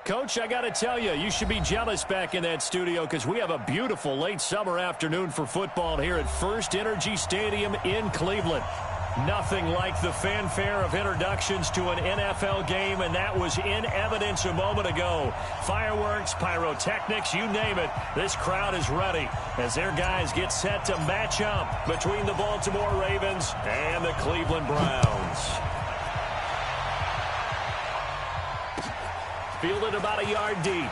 Coach, I got to tell you, you should be jealous back in that studio because we have a beautiful late summer afternoon for football here at First Energy Stadium in Cleveland. Nothing like the fanfare of introductions to an NFL game, and that was in evidence a moment ago. Fireworks, pyrotechnics, you name it. This crowd is ready as their guys get set to match up between the Baltimore Ravens and the Cleveland Browns. Fielded about a yard deep.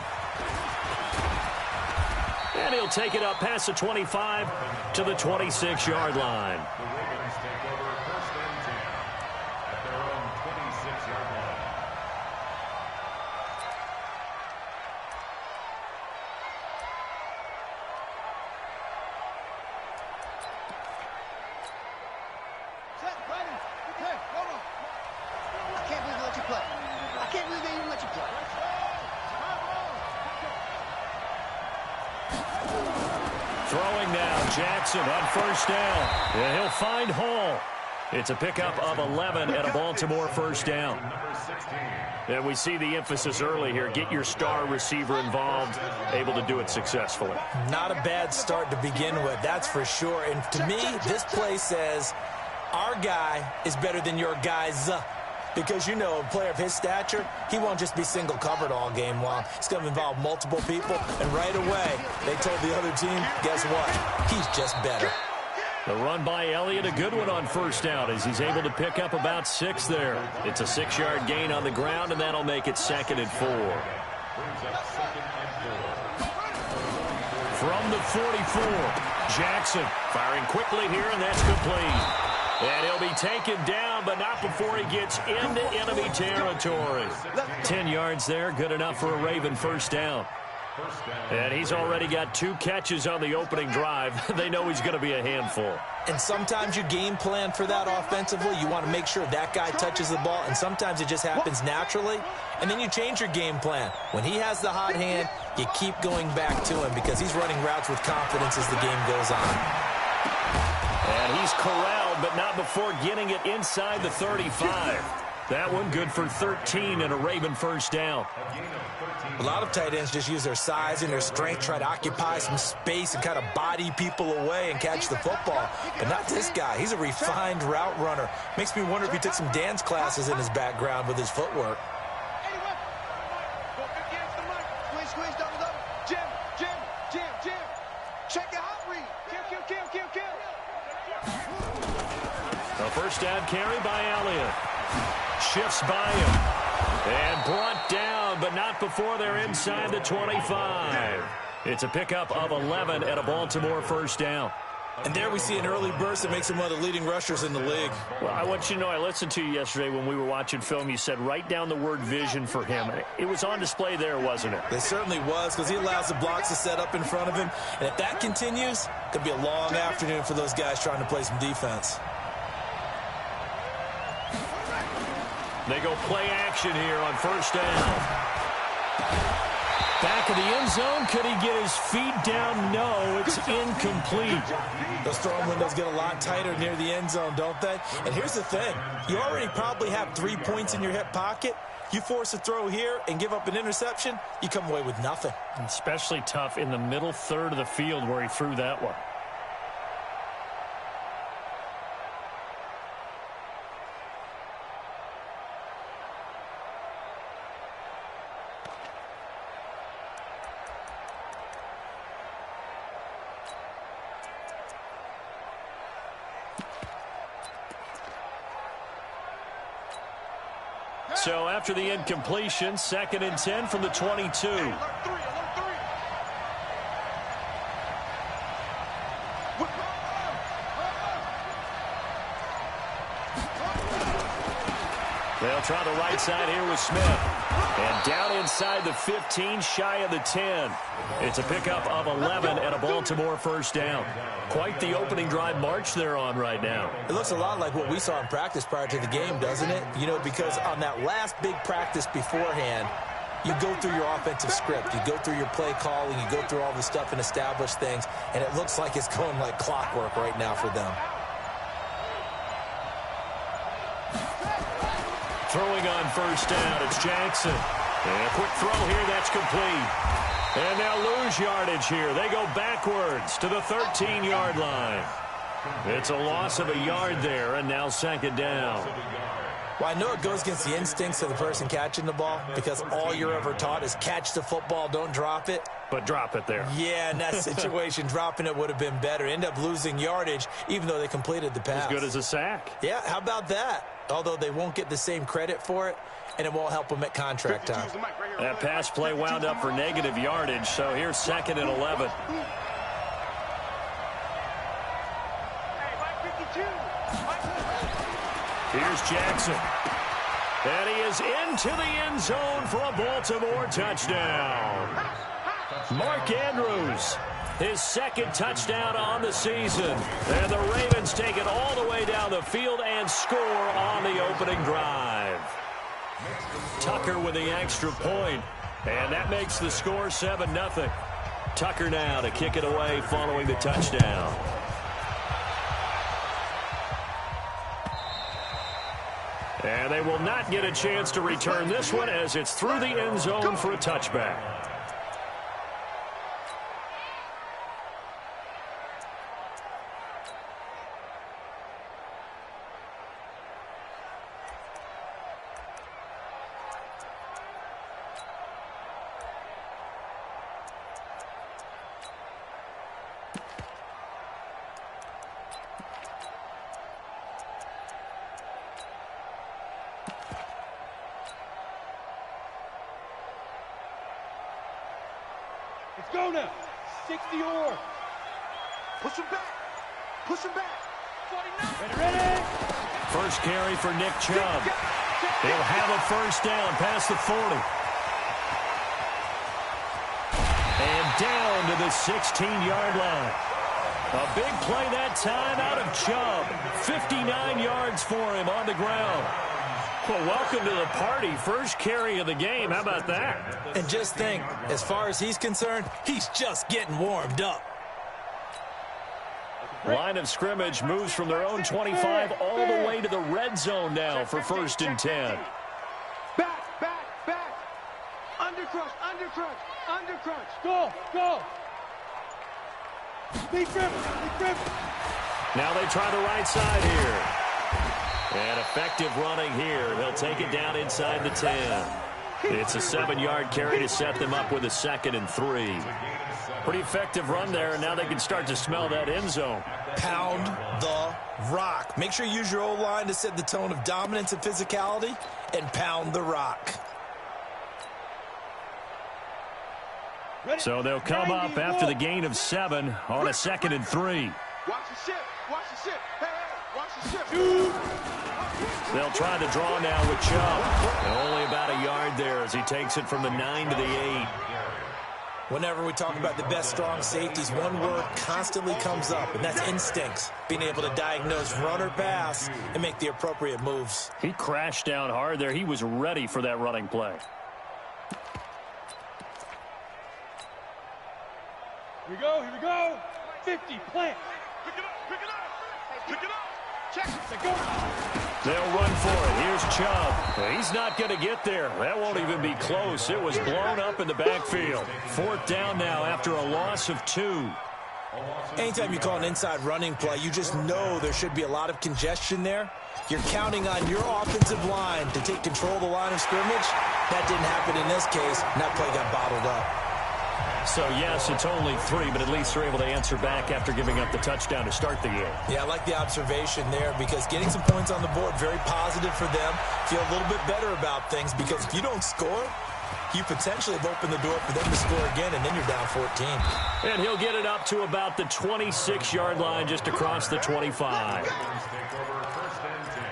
And he'll take it up past the 25 to the 26-yard line. The Ravens take over 1st and 10 at their own 26-yard line. Set, ready. Okay, hold on. I can't believe they let you play. I can't believe they even let you play. Throwing now, Jackson on 1st down. And he'll find Hall. It's a pickup of 11 and a Baltimore 1st down. And we see the emphasis early here. Get your star receiver involved, able to do it successfully. Not a bad start to begin with, that's for sure. And to me, this play says our guy is better than your guys. Because, you know, a player of his stature, he won't just be single covered all game long. It's going to involve multiple people. And right away, they told the other team, guess what? He's just better. The run by Elliott, a good one on 1st down as he's able to pick up about 6 there. It's a 6-yard gain on the ground, and that'll make it 2nd and 4. From the 44, Jackson firing quickly here, and that's complete. And he'll be taken down, but not before he gets into enemy territory. 10 yards there, good enough for a Raven 1st down. And he's already got 2 catches on the opening drive. They know he's going to be a handful. And sometimes you game plan for that offensively. You want to make sure that guy touches the ball, and sometimes it just happens naturally. And then you change your game plan. When he has the hot hand, you keep going back to him because he's running routes with confidence as the game goes on. And he's corralled, but not before getting it inside the 35. That one good for 13 and a Raven 1st down. A lot of tight ends just use their size and their strength, try to occupy some space and kind of body people away and catch the football. But not this guy. He's a refined route runner. Makes me wonder if he took some dance classes in his background with his footwork. Squeeze, double. Jim. Check it out, read. Kill. A 1st down carry by Elliott. Shifts by him. And brought down, but not before they're inside the 25. It's a pickup of 11 and a Baltimore 1st down. And there we see an early burst that makes him one of the leading rushers in the league. Well, I want you to know, I listened to you yesterday when we were watching film. You said write down the word vision for him. It was on display there, wasn't it? It certainly was, because he allows the blocks to set up in front of him. And if that continues, it could be a long afternoon for those guys trying to play some defense. They go play action here on 1st down. Back of the end zone. Could he get his feet down? No, it's incomplete. Those throwing windows get a lot tighter near the end zone, don't they? And here's the thing. You already probably have 3 points in your hip pocket. You force a throw here and give up an interception, you come away with nothing. Especially tough in the middle third of the field where he threw that one. So after the incompletion, 2nd and 10 from the 22. They'll try the right side here with Smith. And down inside the 15, shy of the 10. It's a pickup of 11 and a Baltimore 1st down. Quite the opening drive march they're on right now. It looks a lot like what we saw in practice prior to the game, doesn't it? You know, because on that last big practice beforehand, you go through your offensive script. You go through your play calling. You go through all the stuff and establish things. And it looks like it's going like clockwork right now for them. Throwing on first down, it's Jackson. And a quick throw here, that's complete. And they'll lose yardage here. They go backwards to the 13-yard line. It's a loss of a yard there, and now second down. Well, I know it goes against the instincts of the person catching the ball because all you're ever taught is catch the football, don't drop it. But drop it there. Yeah, in that situation, dropping it would have been better. End up losing yardage, even though they completed the pass. As good as a sack. Yeah, how about that? Although they won't get the same credit for it, and it won't help them at contract time. That pass play wound up for negative yardage, so here's second and 11. Here's Jackson. And he is into the end zone for a Baltimore touchdown. Mark Andrews, his second touchdown on the season. And the Ravens take it all the way down the field and score on the opening drive. Tucker with the extra point, and that makes the score 7-0. Tucker now to kick it away following the touchdown. And they will not get a chance to return this one as it's through the end zone for a touchback. Let's go now. 60 or. Push him back. Push him back. 49. Ready. First carry for Nick Chubb. He'll have a first down past the 40. And down to the 16-yard line. A big play that time out of Chubb. 59 yards for him on the ground. Well, welcome to the party. First carry of the game. How about that? And just think, as far as he's concerned, he's just getting warmed up. Line of scrimmage moves from their own 25 all the way to the red zone now for first and 10. Back, back, back. Undercrunch, undercrunch, undercrunch. Go, go. Deep river. Now they try the right side here. And effective running here. They'll take it down inside the 10. It's a 7-yard carry to set them up with a 2nd and 3. Pretty effective run there, and now they can start to smell that end zone. Pound the rock. Make sure you use your O-line to set the tone of dominance and physicality, and pound the rock. So they'll come up after the gain of 7 on a 2nd and 3. Watch the ship. Watch the ship. Hey, hey, watch the ship. They'll try to draw now with Chubb. And only about a yard there as he takes it from the 9 to the 8. Whenever we talk about the best strong safeties, one word constantly comes up, and that's instincts. Being able to diagnose run or pass and make the appropriate moves. He crashed down hard there. He was ready for that running play. Here we go. 50, plant. Pick it up, pick it up. Pick it up. Check it. Go. They'll run for it. Here's Chubb. He's not going to get there. That won't even be close. It was blown up in the backfield. 4th down now after a loss of 2. Anytime you call an inside running play, you just know there should be a lot of congestion there. You're counting on your offensive line to take control of the line of scrimmage. That didn't happen in this case, and that play got bottled up. So, yes, it's only 3, but at least they're able to answer back after giving up the touchdown to start the game. Yeah, I like the observation there because getting some points on the board, very positive for them. Feel a little bit better about things because if you don't score, you potentially have opened the door for them to score again, and then you're down 14. And he'll get it up to about the 26-yard line just across the 25. Take over first and 10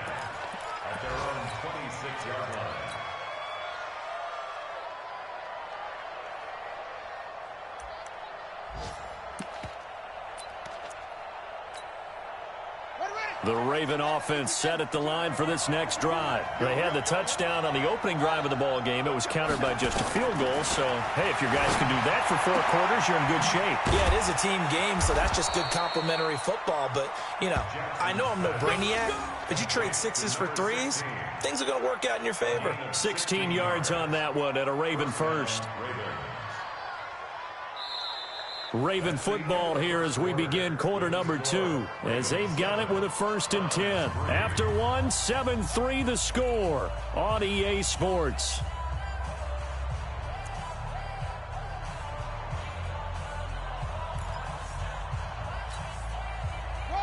at their own 26-yard line. The Raven offense set at the line for this next drive. They had the touchdown on the opening drive of the ball game. It was countered by just a field goal. So, hey, if your guys can do that for 4 quarters, you're in good shape. Yeah, it is a team game, so that's just good complementary football. But, you know, I know I'm no brainiac, but you trade 6s for 3s, things are going to work out in your favor. 16 yards on that one and a Raven first. Raven football here as we begin quarter number 2, as they've got it with a 1st and 10. After 1, 7-3 the score on EA Sports.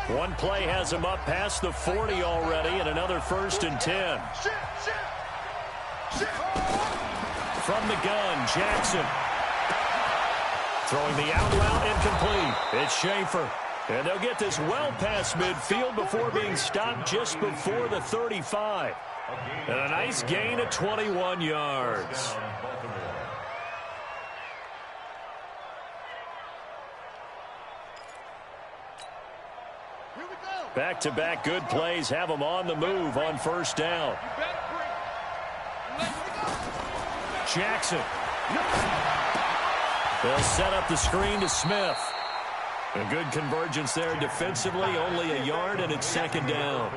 One play has him up past the 40 already, and another 1st and 10. From the gun, Jackson. Throwing the out route incomplete. It's Schaefer. And they'll get this well past midfield before being stopped just before the 35. And a nice gain of 21 yards. Back-to-back good plays have them on the move on 1st down. Jackson. They'll set up the screen to Smith. A good convergence there defensively, only a yard, and it's 2nd down.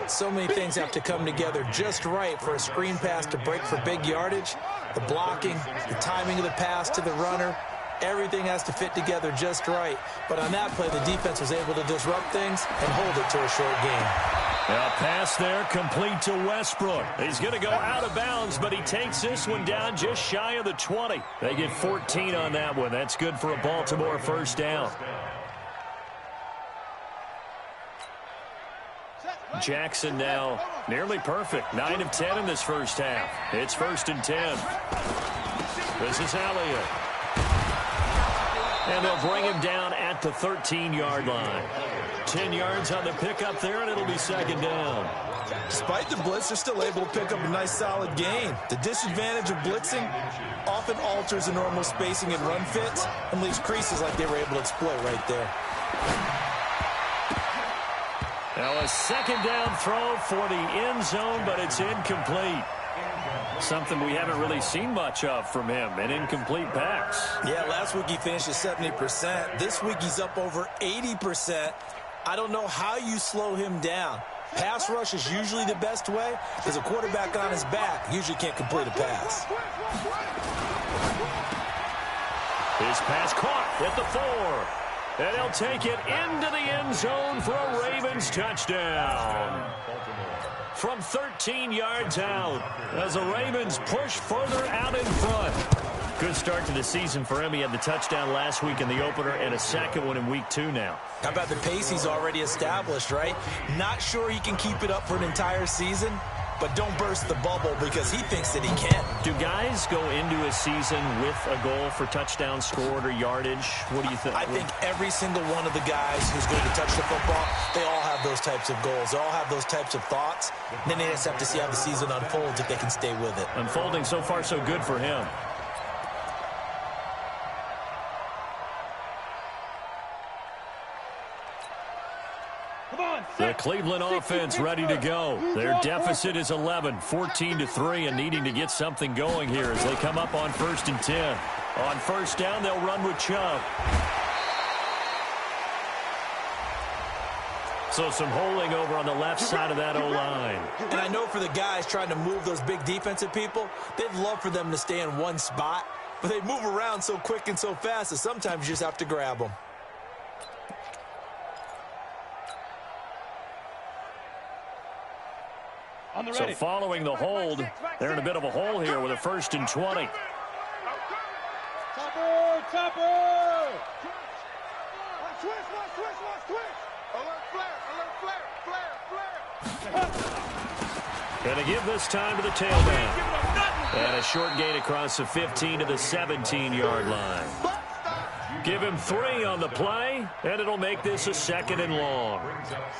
So many things have to come together just right for a screen pass to break for big yardage. The blocking, the timing of the pass to the runner, everything has to fit together just right. But on that play, the defense was able to disrupt things and hold it to a short game. A pass there complete to Westbrook. He's going to go out of bounds, but he takes this one down just shy of the 20. They get 14 on that one. That's good for a Baltimore 1st down. Jackson now nearly perfect. 9 of 10 in this 1st half. It's 1st and 10. This is Elliott. And they'll bring him down at the 13-yard line. 10 yards on the pickup there, and it'll be 2nd down. Despite the blitz, they're still able to pick up a nice solid gain. The disadvantage of blitzing often alters the normal spacing and run fits and leaves creases like they were able to exploit right there. Now a 2nd down throw for the end zone, but it's incomplete. Something we haven't really seen much of from him, an incomplete pass. Yeah, last week he finished at 70%. This week he's up over 80%. I don't know how you slow him down. Pass rush is usually the best way, because a quarterback on his back usually can't complete a pass. His pass caught at the 4. And he'll take it into the end zone for a Ravens touchdown. From 13 yards out, as the Ravens push further out in front. Good start to the season for him. He had the touchdown last week in the opener and a 2nd one in week 2 now. How about the pace he's already established, right? Not sure he can keep it up for an entire season, but don't burst the bubble because he thinks that he can. Do guys go into a season with a goal for touchdown scored or yardage? What do you think? I think every single one of the guys who's going to touch the football, they all have those types of goals. They all have those types of thoughts. Then they just have to see how the season unfolds if they can stay with it. Unfolding so far so good for him. The Cleveland offense ready to go. Their deficit is 11, 14-3, and needing to get something going here as they come up on 1st and 10. On 1st down, they'll run with Chubb. So some holding over on the left side of that O-line. And I know for the guys trying to move those big defensive people, they'd love for them to stay in one spot, but they move around so quick and so fast that sometimes you just have to grab them. So following the hold, they're in a bit of a hole here with a 1st and 20. Topper! Going to give this time to the tailback. And a short gain across the 15 to the 17-yard line. Give him 3 on the play, and it'll make this a 2nd and long.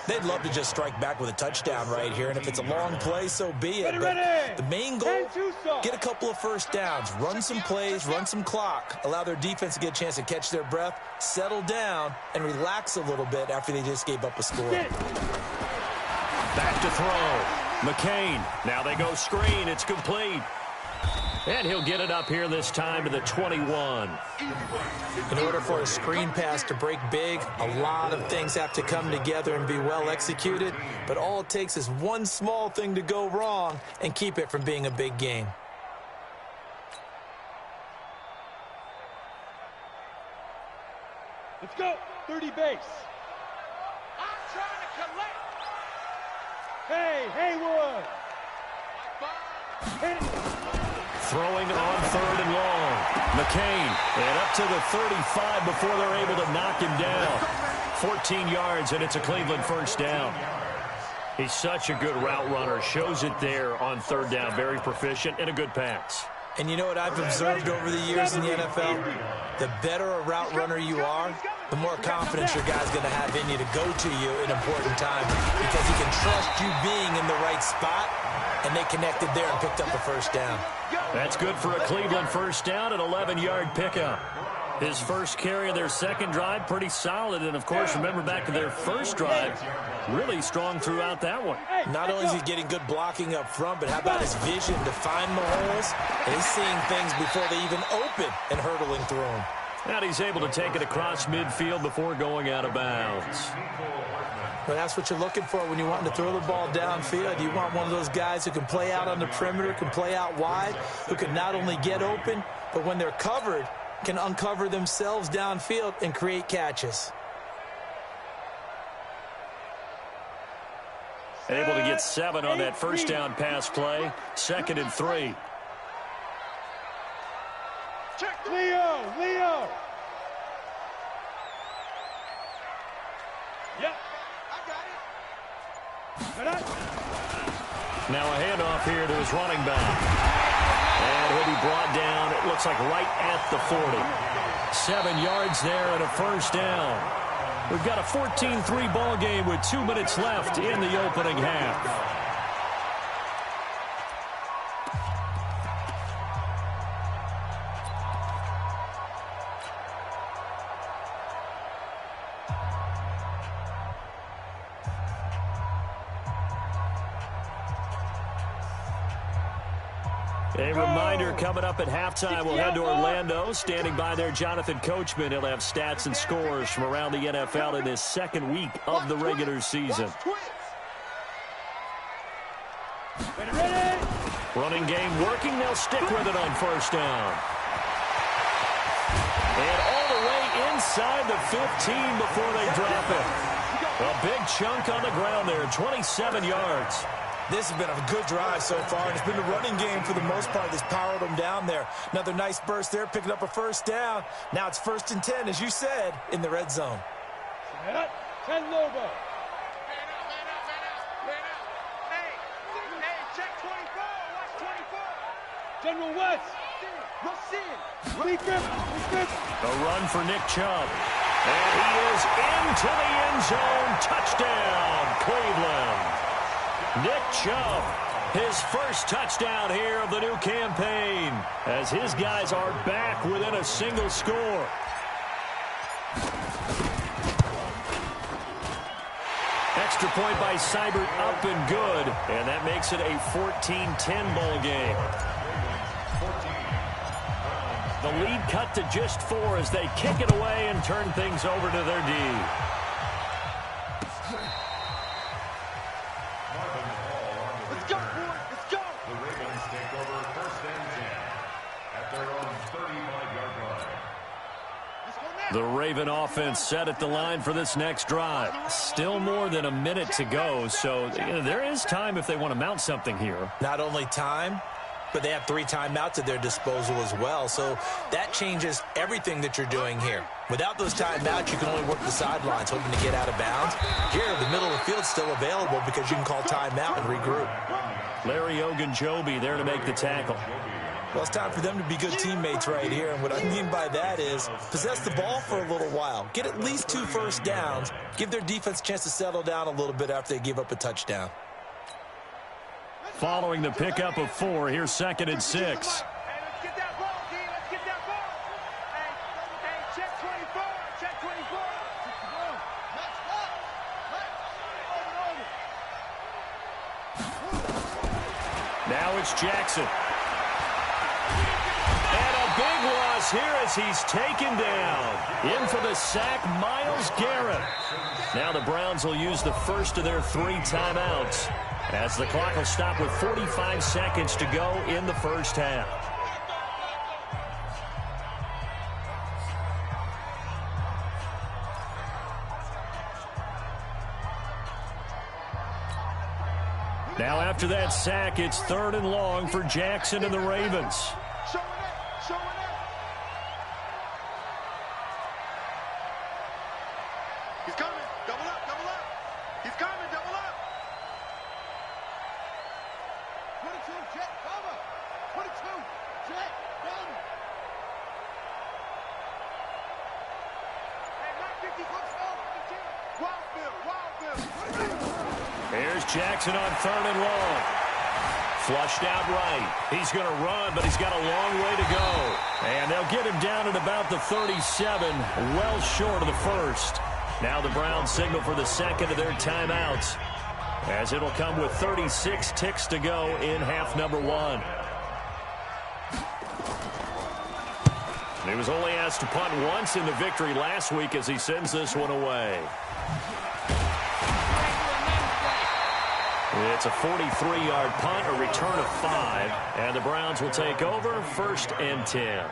They'd love to just strike back with a touchdown right here, and if it's a long play, so be it. But the main goal, get a couple of 1st downs, run some plays, run some clock, allow their defense to get a chance to catch their breath, settle down, and relax a little bit after they just gave up a score. to throw. McCain. Now they go screen. It's complete. And he'll get it up here this time to the 21. In order for a screen pass to break big, a lot of things have to come together and be well executed. But all it takes is one small thing to go wrong and keep it from being a big game. Let's go. 30 base. I'm trying to collect. Hey, Haywood. Hit it. Throwing on 3rd and long. McCain. And up to the 35 before they're able to knock him down. 14 yards, and it's a Cleveland first down. He's such a good route runner. Shows it there on 3rd down. Very proficient and a good pass. And you know what I've observed over the years in the NFL? The better a route runner you are, the more confidence your guy's going to have in you to go to you in important times because he can trust you being in the right spot, and they connected there and picked up a first down. That's good for a Cleveland first down, an 11-yard pickup. His first carry of their second drive, pretty solid. And, of course, remember back to their first drive, really strong throughout that one. Not only is he getting good blocking up front, but how about his vision to find the holes? And he's seeing things before they even open and hurdling through them. And he's able to take it across midfield before going out of bounds. But that's what you're looking for when you want to throw the ball downfield. You want one of those guys who can play out on the perimeter, can play out wide, who can not only get open, but when they're covered, can uncover themselves downfield and create catches. Able to get 7 on that first down pass play. 2nd and 3. Leo. Yep. I got it. Now a handoff here to his running back. And he'll be brought down, it looks like right at the 40. 7 yards there and a first down. We've got a 14-3 ball game with 2 minutes left in the opening half. A reminder coming up at halftime, we'll head to Orlando. Standing by there, Jonathan Coachman. He'll have stats and scores from around the NFL in this second week of the regular season. Running game working. They'll stick with it on first down. And all the way inside the 15 before they drop it. A big chunk on the ground there, 27 yards. This has been a good drive so far, and it's been the running game for the most part that's powered them down there. Another nice burst there, picking up a first down. Now it's 1st and 10, as you said, in the red zone. 10 Lobo. Man out. Hey, check 24. Watch 24. General West. Rush in. Lee Griffin. A run for Nick Chubb. And he is into the end zone. Touchdown, Cleveland. Nick Chubb, his first touchdown here of the new campaign, as his guys are back within a single score. Extra point by Seibert, up and good, and that makes it a 14-10 ball game. The lead cut to just 4 as they kick it away and turn things over to their D. The Raven offense set at the line for this next drive. Still more than a minute to go, so there is time if they want to mount something here. Not only time, but they have 3 timeouts at their disposal as well, so that changes everything that you're doing here. Without those timeouts, you can only work the sidelines, hoping to get out of bounds. Here, the middle of the field's still available because you can call timeout and regroup. Larry Ogunjobi there to make the tackle. Well, it's time for them to be good teammates right here, and what I mean by that is possess the ball for a little while, get at least 2 first downs, give their defense a chance to settle down a little bit after they give up a touchdown. Following the pickup of 4, here's 2nd and 6. Hey, let's get that ball, D. Let's get that ball. Hey, check 24. Check 24. 10 Now it's Jackson. And a big loss here as he's taken down. In for the sack, Myles Garrett. Now the Browns will use the first of their 3 timeouts as the clock will stop with 45 seconds to go in the first half. Now after that sack, it's 3rd and long for Jackson and the Ravens. He's coming. Double up, double up. He's coming, double up. 22, jet, cover. 22, jet, cover. Hey, not 50, let's go. Wild. Here's Jackson on 3rd and long. Flushed out right. He's going to run, but he's got a long way to go. And they'll get him down at about the 37, well short of the first. Now the Browns signal for the second of their timeouts, as it'll come with 36 ticks to go in half number 1. He was only asked to punt once in the victory last week as he sends this one away. It's a 43-yard punt, a return of 5, and the Browns will take over 1st and 10.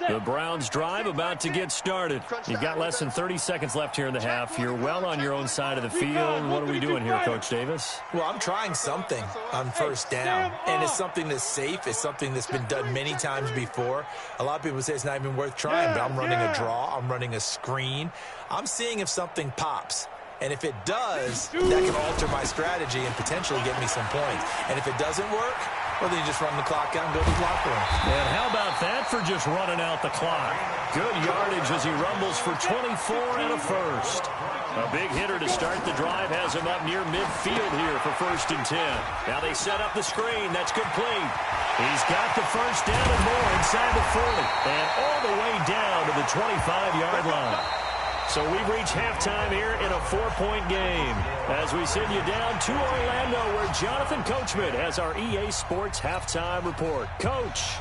The Browns drive about to get started. You've got less than 30 seconds left here in the half. You're well on your own side of the field. What are we doing here, Coach Davis? Well, I'm trying something on first down, and it's something that's safe. It's something that's been done many times before. A lot of people say it's not even worth trying, but I'm running a draw. I'm running a screen. I'm seeing if something pops. And if it does, that can alter my strategy and potentially get me some points. And if it doesn't work, well, then you just run the clock out and go to the locker room. And how about that for just running out the clock? Good yardage as he rumbles for 24 and a first. A big hitter to start the drive has him up near midfield here for 1st and 10. Now they set up the screen. That's complete. He's got the first down and more inside the 40. And all the way down to the 25-yard line. So we've reached halftime here in a 4-point game as we send you down to Orlando where Jonathan Coachman has our EA Sports halftime report. Coach.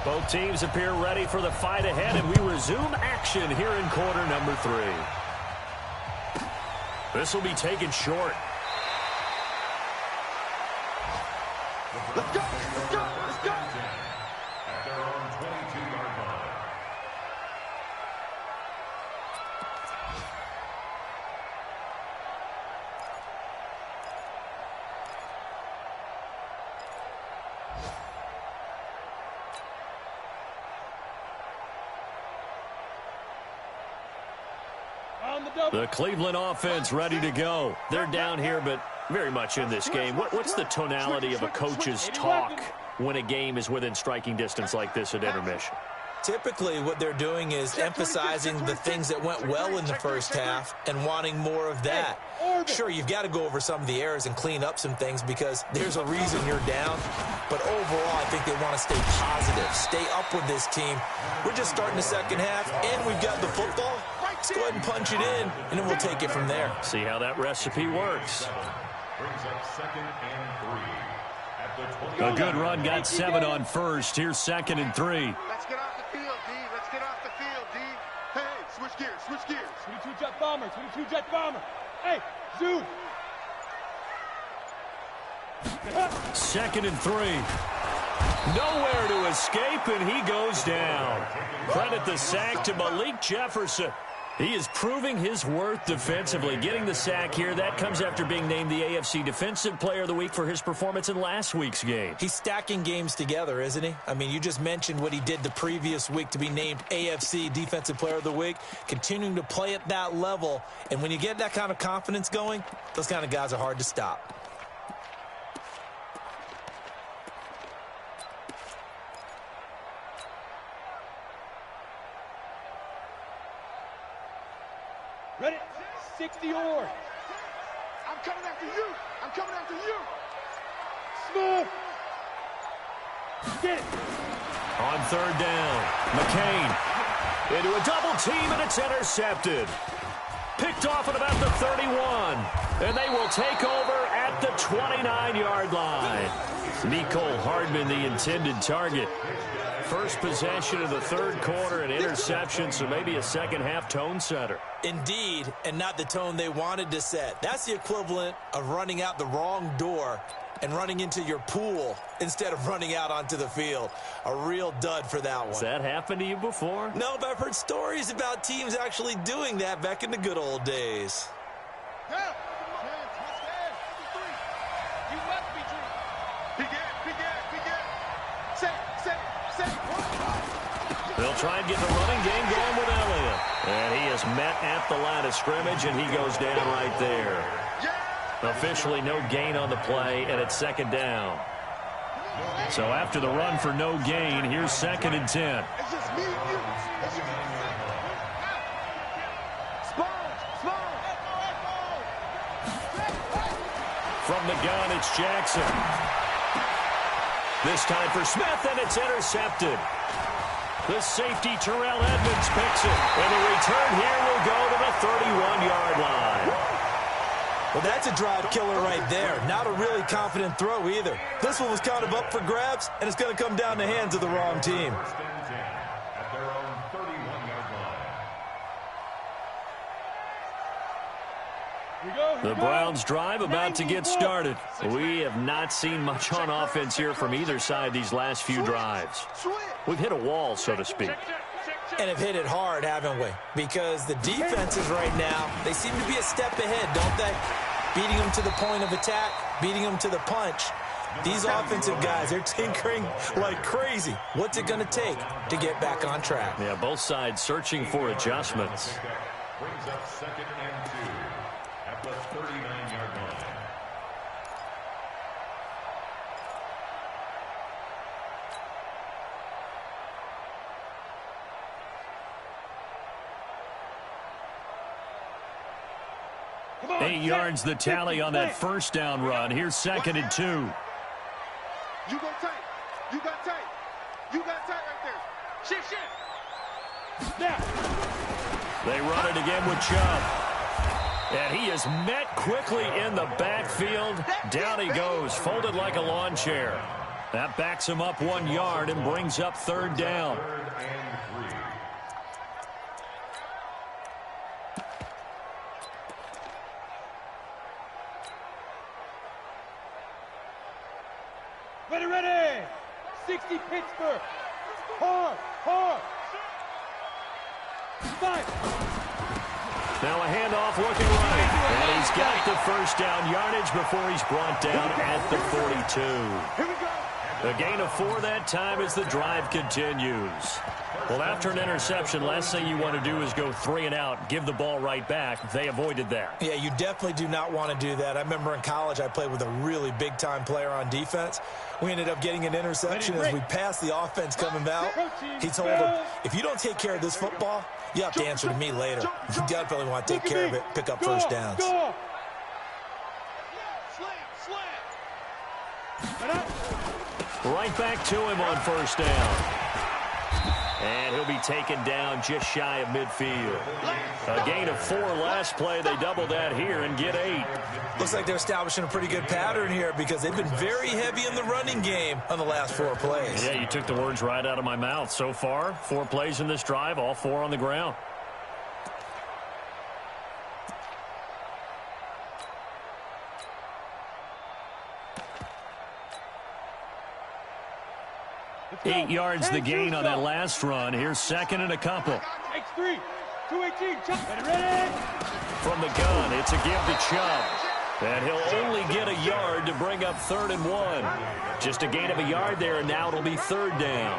Both teams appear ready for the fight ahead, and we resume action here in quarter number 3. This will be taken short. Let's go, let's go, let's go. At their own 22-yard line. The Cleveland offense ready to go. They're down here, but very much in this game. What's the tonality of a coach's talk when a game is within striking distance like this at intermission? Typically, what they're doing is emphasizing the things that went well in the first half and wanting more of that. Sure, you've got to go over some of the errors and clean up some things because there's a reason you're down. But overall, I think they want to stay positive, stay up with this team. We're just starting the second half, and we've got the football. Let's go ahead and punch it in, and then we'll take it from there. See how that recipe works. Brings up 2nd and 3. At the 20. A good run got 7 on first. Here's 2nd and 3. Let's get off the field, D. Let's get off the field, D. Hey, switch gears, switch gears. 22 jet bomber, 22 jet bomber. Hey, zoom. 2nd and 3. Nowhere to escape, and he goes down. Credit the sack to Malik Jefferson. He is proving his worth defensively. Getting the sack here, that comes after being named the AFC Defensive Player of the Week for his performance in last week's game. He's stacking games together, isn't he? I mean, you just mentioned what he did the previous week to be named AFC Defensive Player of the Week, continuing to play at that level. And when you get that kind of confidence going, those kind of guys are hard to stop. Ready? 60 or. I'm coming after you. I'm coming after you. Smooth. Get it. On third down, McCain into a double team, and it's intercepted. Picked off at about the 31, and they will take over at the 29-yard line. Nicole Hardman, the intended target. First possession of the third quarter, an interception, so maybe a second-half tone setter. Indeed, and not the tone they wanted to set. That's the equivalent of running out the wrong door and running into your pool instead of running out onto the field. A real dud for that one. Has that happened to you before? No, but I've heard stories about teams actually doing that back in the good old days. They'll try and get the running game going with Elliott. And he is met at the line of scrimmage, and he goes down right there. Officially no gain on the play, and it's second down. So after the run for no gain, here's 2nd and 10. From the gun, it's Jackson. This time for Smith, and it's intercepted. The safety, Terrell Edmonds, picks it. And the return here will go to the 31-yard line. Well, that's a drive killer right there. Not a really confident throw either. This one was kind of up for grabs, and it's going to come down the hands of the wrong team. At their own 31-yard line. The Browns drive about to get started. We have not seen much on offense here from either side these last few drives. We've hit a wall, so to speak. And have hit it hard, haven't we? Because the defenses right now, they seem to be a step ahead, don't they? Beating them to the point of attack, beating them to the punch. These offensive guys, they're tinkering like crazy. What's it going to take to get back on track? Yeah, both sides searching for adjustments. Brings up 2nd and 2 at the 39-yard line. Come on, 8 yards the tally on that first down run. Here's 2nd and 2. You go tight. You got tight. You got tight right there. Shift. Now. They run it again with Chubb. And he is met quickly in the backfield. Down he goes, folded like a lawn chair. That backs him up 1 yard and brings up third down. 3rd and 3. Ready. 60 Pittsburgh. Hard. Five. Now a handoff looking right. And he's got the first down yardage before he's brought down at the 42. Here we go. A gain of 4 that time as the drive continues. Well, after an interception, last thing you want to do is go 3 and out, give the ball right back. They avoided that. Yeah, you definitely do not want to do that. I remember in college I played with a really big-time player on defense. We ended up getting an interception as we passed the offense coming out. He told him, if you don't take care of this football, you have to answer to me later. You definitely want to take care of it, pick up first downs. Go. Right back to him on first down. And he'll be taken down just shy of midfield. A gain of 4 last play. They double that here and get 8. Looks like they're establishing a pretty good pattern here because they've been very heavy in the running game on the last 4 plays. Yeah, you took the words right out of my mouth. So far, 4 plays in this drive, all 4 on the ground. Go. 8 yards the gain on that last run. Here's 2nd and a couple. X3, 218, Chubb. Ready. From the gun, it's a give to Chubb. And he'll only get a yard to bring up 3rd and 1. Just a gain of a yard there, and now it'll be 3rd down.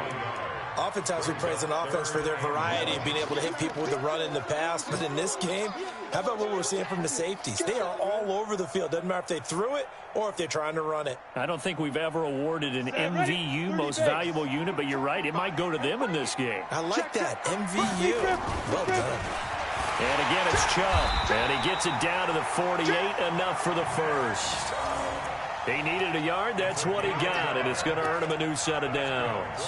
Oftentimes we praise an offense for their variety of being able to hit people with the run in the pass. But in this game, how about what we're seeing from the safeties? They are all over the field. Doesn't matter if they threw it or if they're trying to run it. I don't think we've ever awarded an MVU, most valuable unit, but you're right. It might go to them in this game. I like that. MVU. Well done. And again, it's Chubb. And he gets it down to the 48, enough for the first. He needed a yard. That's what he got, and it's going to earn him a new set of downs.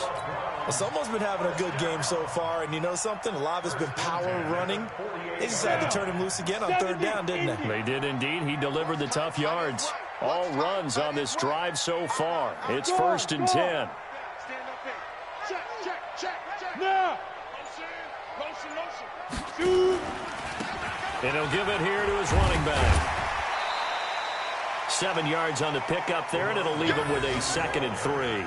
Well, someone's been having a good game so far, and you know something? A lot of it's been power running. They decided to turn him loose again on third down, didn't they? They did indeed. He delivered the tough yards. All runs on this drive so far. It's 1st and 10. Stand up there. Check. Now. Motion. Shoot. And he'll give it here to his running back. 7 yards on the pickup there, and it'll leave him with a 2nd and 3.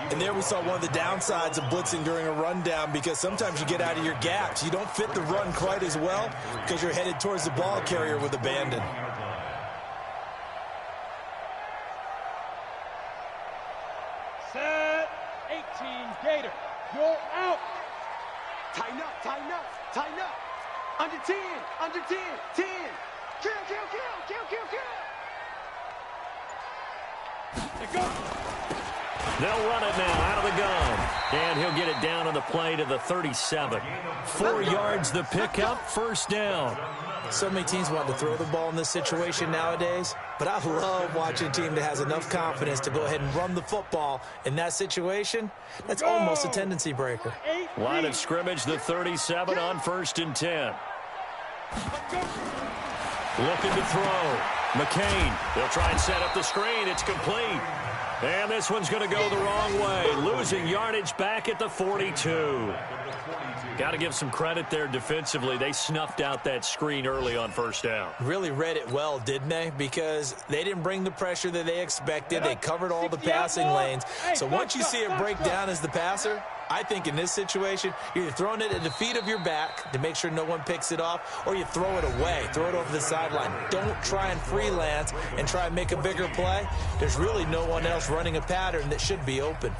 And there we saw one of the downsides of blitzing during a rundown, because sometimes you get out of your gaps. You don't fit the run quite as well because you're headed towards the ball carrier with abandon. Set. 18 Gator. You're out. Tighten up. Under 10. 10. Kill. Let go. They'll run it now out of the gun. And he'll get it down on the play to the 37. 4 yards the pickup, 1st down. So many teams want to throw the ball in this situation nowadays, but I love watching a team that has enough confidence to go ahead and run the football in that situation. That's almost a tendency breaker. Line of scrimmage, the 37 on 1st and 10. Looking to throw. McCain. They'll try and set up the screen. It's complete. And this one's going to go the wrong way. Losing yardage back at the 42. Got to give some credit there defensively. They snuffed out that screen early on 1st down. Really read it well, didn't they? Because they didn't bring the pressure that they expected. They covered all the passing lanes. So once you see it break down as the passer, I think in this situation, you're throwing it at the feet of your back to make sure no one picks it off, or you throw it away, throw it over the sideline. Don't try and freelance and try and make a bigger play. There's really no one else running a pattern that should be open.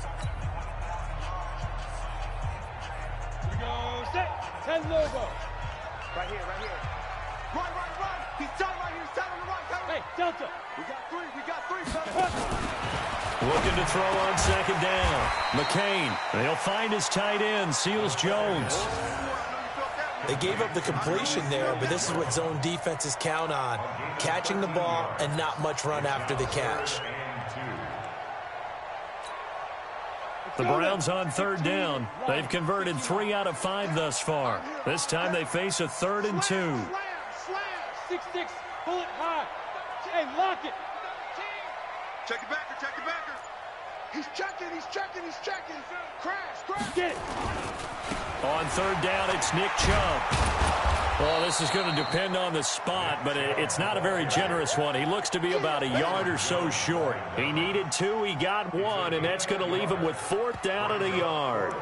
Here we go. Set. 10 logo. Right here. Run. He's tight right here. He's tight on the right. Hey, Delta. We got three, brother. Looking to throw on 2nd down. McCain. They'll find his tight end, Seals Jones. They gave up the completion there, but this is what zone defenses count on. Catching the ball and not much run after the catch. The Browns on 3rd down. They've converted 3 out of 5 thus far. This time they face a 3rd and 2. Slam. 6-6. Pull it high. Hey, lock it. Check your backer. He's checking. Crash. Get it. On 3rd down, it's Nick Chubb. Well, this is going to depend on the spot, but it's not a very generous one. He looks to be about a yard or so short. He needed 2, he got 1, and that's going to leave him with 4th down and a yard.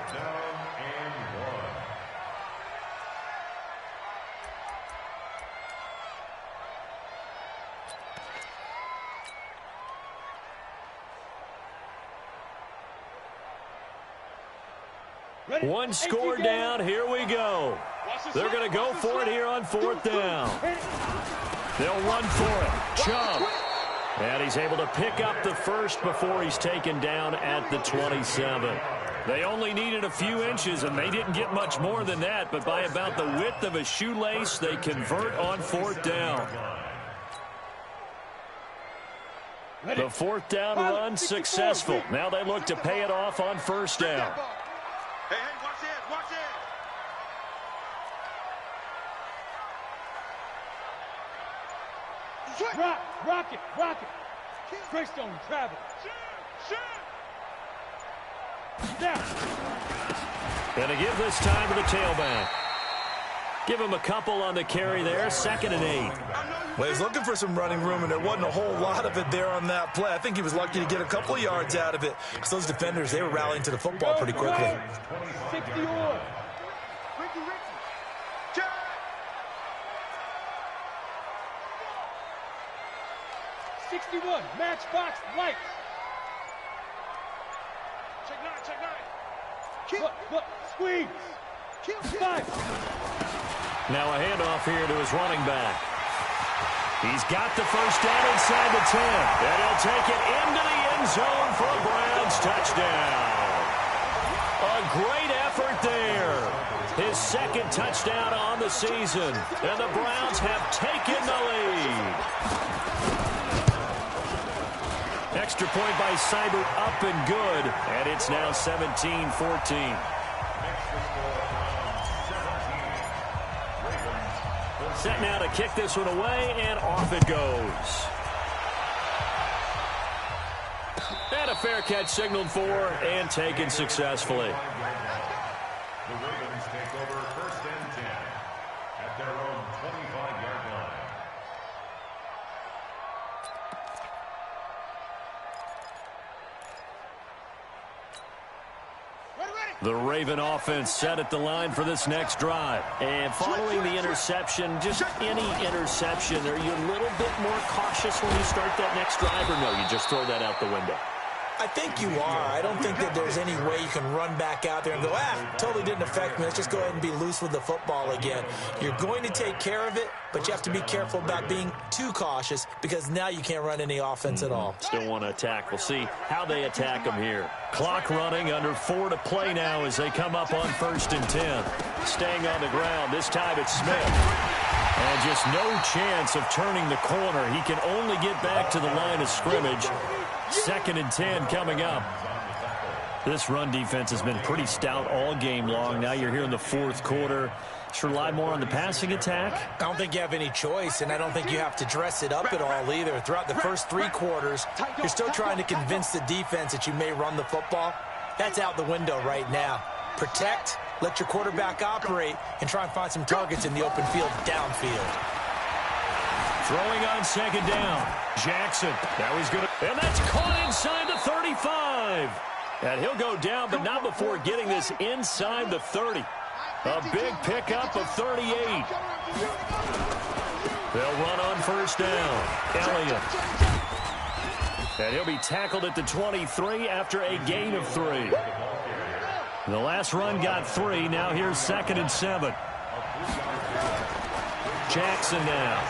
One score down. Here we go. They're going to go for it here on 4th down. They'll run for it. Chubb. And he's able to pick up the 1st before he's taken down at the 27. They only needed a few inches, and they didn't get much more than that. But by about the width of a shoelace, they convert on 4th down. The 4th down run successful. Now they look to pay it off on 1st down. Hey, watch it. Rock it. Greystone travel. Down. And to give this time to the tailback. Give him a couple on the carry there. 2nd and 8. Well, he was looking for some running room, and there wasn't a whole lot of it there on that play. I think he was lucky to get a couple of yards out of it. Because those defenders, they were rallying to the football pretty quickly. 61. Ricky. Check. 61. Matchbox lights. Check 9. Look. Squeeze. Kill. 5. Now a handoff here to his running back. He's got the 1st down inside the 10. And he'll take it into the end zone for a Browns touchdown. A great effort there. His 2nd touchdown on the season. And the Browns have taken the lead. Extra point by Seibert, up and good. And it's now 17-14. Set now to kick this one away, and off it goes. And a fair catch signaled for and taken successfully. The Ravens take over 1st and 10 at their own 25-yard line. The Raven offense set at the line for this next drive. And following the interception, just any interception, are you a little bit more cautious when you start that next drive, or no, you just throw that out the window? I think you are. I don't think that there's any way you can run back out there and go, totally didn't affect me. Let's just go ahead and be loose with the football again. You're going to take care of it, but you have to be careful about being too cautious because now you can't run any offense at all. Still want to attack. We'll see how they attack them here. Clock running, under 4 to play now as they come up on 1st and 10. Staying on the ground. This time it's Smith. And just no chance of turning the corner. He can only get back to the line of scrimmage. 2nd and 10 coming up. This run defense has been pretty stout all game long. Now you're here in the 4th quarter. Should rely more on the passing attack? I don't think you have any choice, and I don't think you have to dress it up at all either. Throughout the first 3 quarters, you're still trying to convince the defense that you may run the football. That's out the window right now. Protect, let your quarterback operate, and try and find some targets in the open field downfield. Throwing on 2nd down. Jackson. Now he's going to... And that's caught inside the 35. And he'll go down, but not before getting this inside the 30. A big pickup of 38. They'll run on 1st down. Elliott. And he'll be tackled at the 23 after a gain of 3. The last run got 3. Now here's 2nd and 7. Jackson now.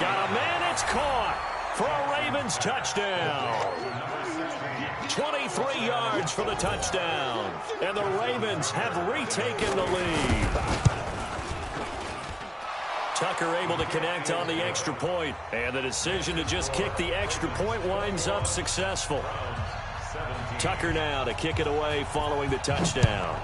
Got a man, it's caught for a Ravens touchdown. 23 yards for the touchdown. And the Ravens have retaken the lead. Tucker able to connect on the extra point. And the decision to just kick the extra point winds up successful. Tucker now to kick it away following the touchdown.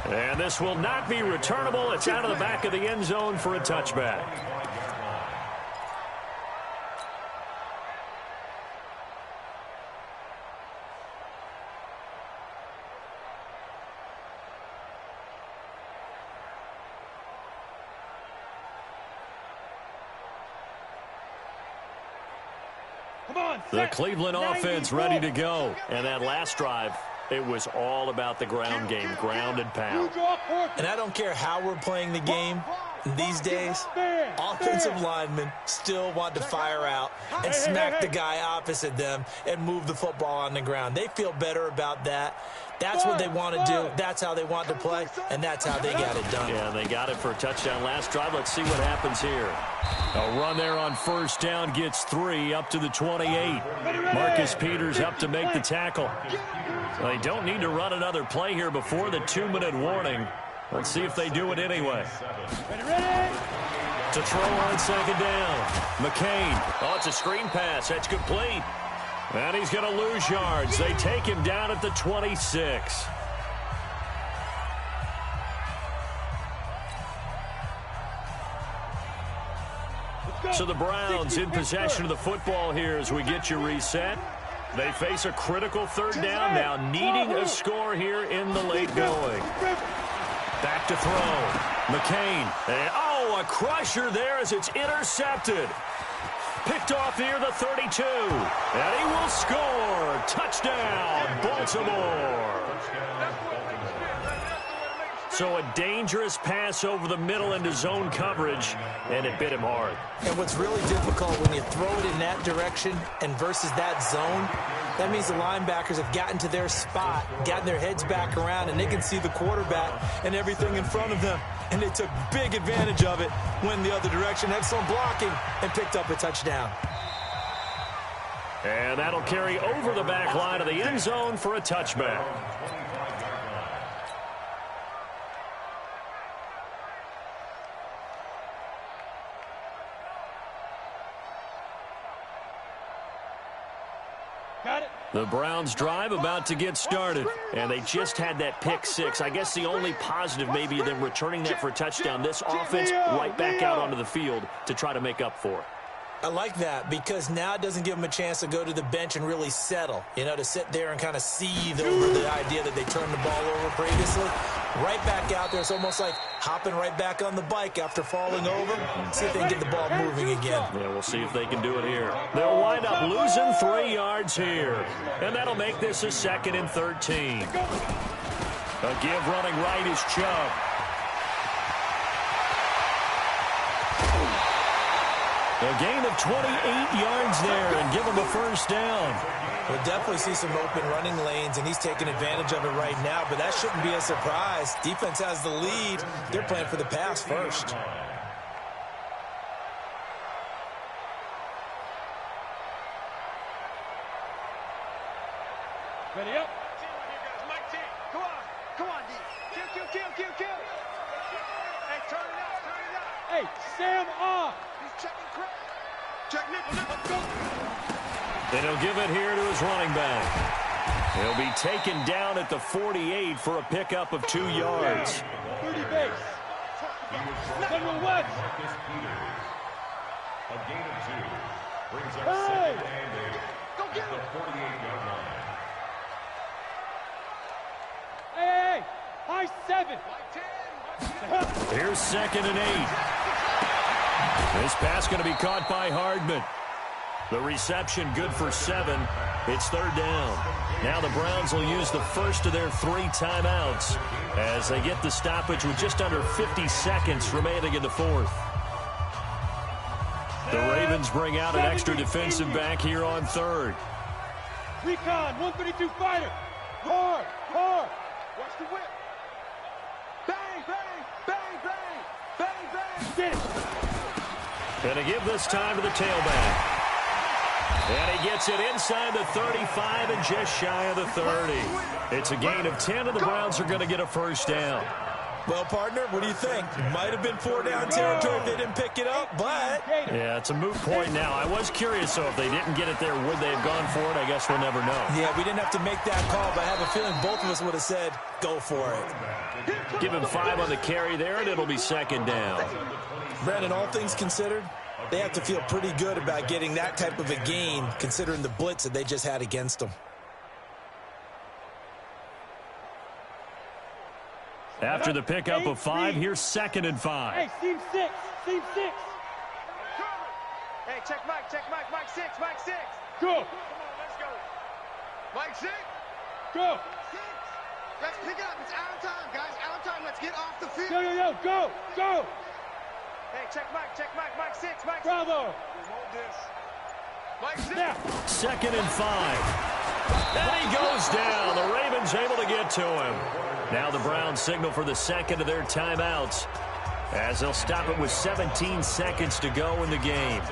And this will not be returnable. It's out of the back of the end zone for a touchback. The Cleveland offense ready to go. And that last drive, it was all about the ground game, ground and pound. And I don't care how we're playing the game these days, offensive linemen still want to fire out and smack the guy opposite them and move the football on the ground. They feel better about that. That's what they want to do. That's how they want to play, and that's how they got it done. Yeah, they got it for a touchdown last drive. Let's see what happens here. A run there on 1st down gets 3 up to the 28. Marcus Peters up to make the tackle. They don't need to run another play here before the 2-minute warning. Let's see if they do it anyway. To throw on 2nd down. McCain. Oh, it's a screen pass. That's complete. And he's going to lose yards. They take him down at the 26. So the Browns in possession of the football here as we get you reset. They face a critical 3rd down now, needing a score here in the late going. Back to throw. McCain. And, a crusher there as it's intercepted. Picked off near the 32. And he will score. Touchdown, Baltimore. So a dangerous pass over the middle into zone coverage, and it bit him hard. And what's really difficult when you throw it in that direction and versus that zone, that means the linebackers have gotten to their spot, gotten their heads back around, and they can see the quarterback and everything in front of them. And they took big advantage of it, went the other direction, excellent blocking, and picked up a touchdown. And that'll carry over the back line of the end zone for a touchback. Got it. The Browns drive about to get started, and they just had that pick six. I guess the only positive maybe them returning that for a touchdown. This offense right back out onto the field to try to make up for it. I like that because now it doesn't give them a chance to go to the bench and really settle, you know, to sit there and kind of seethe over the idea that they turned the ball over previously. Right back out there. It's almost like hopping right back on the bike after falling over. See if they can get the ball moving again. Yeah, we'll see if they can do it here. They'll wind up losing 3 yards here, and that'll make this a 2nd and 13. A give running right is Chubb. A gain of 28 yards there and give him a first down. We'll definitely see some open running lanes, and he's taking advantage of it right now, but that shouldn't be a surprise. Defense has the lead. They're playing for the pass first. Ready up. Come on, D. Kill. Hey, turn it up. Hey, Sam off. He's checking crap. Check nickel. Let's go. And he'll give it here to his running back. He'll be taken down at the 48 for a pickup of 2 yards. 30 base. Number 1. A gain of 2 brings up Hey! 2nd and 8 Go get at the him. 48-yard line. Hey, high 7. Here's 2nd and 8. This pass going to be caught by Hardman. The reception good for 7. It's 3rd down. Now the Browns will use the first of their 3 timeouts as they get the stoppage with just under 50 seconds remaining in the 4th. The Ravens bring out an extra defensive back here on 3rd. Recon, 132 fighter. Hard. Watch the whip. Bang. Get it. And to give this time to the tailback. And he gets it inside the 35 and just shy of the 30. It's a gain of 10, and the Browns are going to get a first down. Well, partner, what do you think? Might have been 4-down territory if they didn't pick it up, but... Yeah, it's a moot point now. I was curious, so if they didn't get it there, would they have gone for it? I guess we'll never know. Yeah, we didn't have to make that call, but I have a feeling both of us would have said, go for it. Give him 5 on the carry there, and it'll be 2nd down. Brandon, all things considered, they have to feel pretty good about getting that type of a gain, considering the blitz that they just had against them. After the pickup of 5, here's 2nd and 5. Hey, seam 6. Hey, check Mike. Mike 6. Go. Come on, let's go. Mike 6. Go. 6. Let's pick it up. It's out of time, guys. Out of time. Let's get off the field. Go. Hey, check Mike. Mike 6. Bravo. Hold this. Mike 6. Now. 2nd and 5. And he goes down. The Ravens able to get to him. Now the Browns signal for the 2nd of their timeouts as they'll stop it with 17 seconds to go in the game.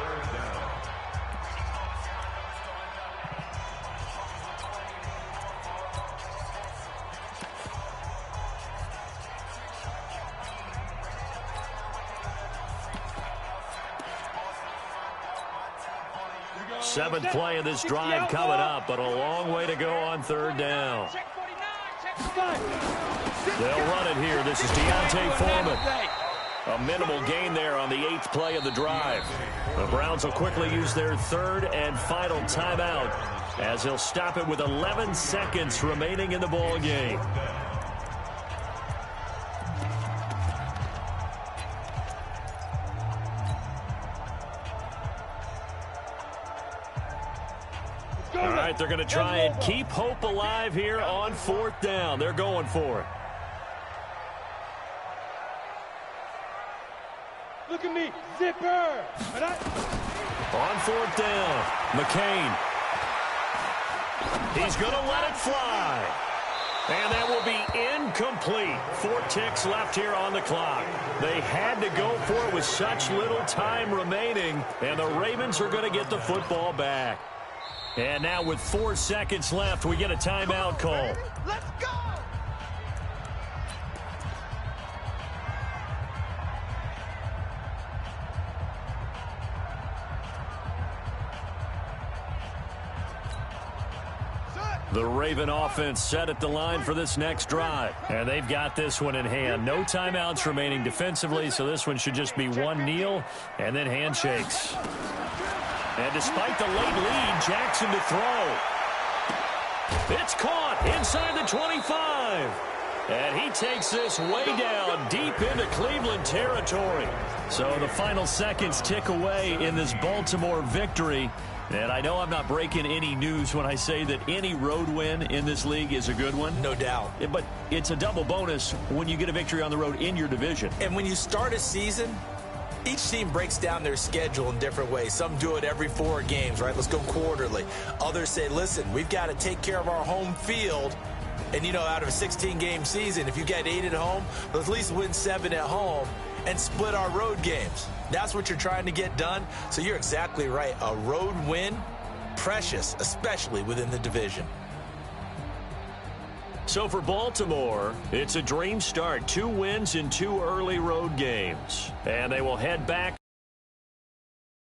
Seventh play of this drive coming up, but a long way to go on 3rd down. They'll run it here. This is Deontay Foreman. A minimal gain there on the 8th play of the drive. The Browns will quickly use their 3rd and final timeout as they'll stop it with 11 seconds remaining in the ball game. All right, they're going to try and keep hope alive here on 4th down. They're going for it. Look at me. Zipper. On 4th down, McCain. He's going to let it fly. And that will be incomplete. 4 ticks left here on the clock. They had to go for it with such little time remaining, and the Ravens are going to get the football back. And now with 4 seconds left, we get a timeout call. Let's go. The Raven offense set at the line for this next drive. And they've got this one in hand. No timeouts remaining defensively, so this one should just be one kneel and then handshakes. And despite the late lead, Jackson to throw. It's caught inside the 25. And he takes this way down deep into Cleveland territory. So the final seconds tick away in this Baltimore victory. And I know I'm not breaking any news when I say that any road win in this league is a good one. No doubt. But it's a double bonus when you get a victory on the road in your division. And when you start a season, each team breaks down their schedule in different ways. Some do it every 4 games, right? Let's go quarterly. Others say, listen, we've got to take care of our home field. And, you know, out of a 16-game season, if you get 8 at home, let's at least win 7 at home and split our road games. That's what you're trying to get done. So you're exactly right. A road win, precious, especially within the division. So for Baltimore, it's a dream start. 2 wins in 2 early road games. And they will head back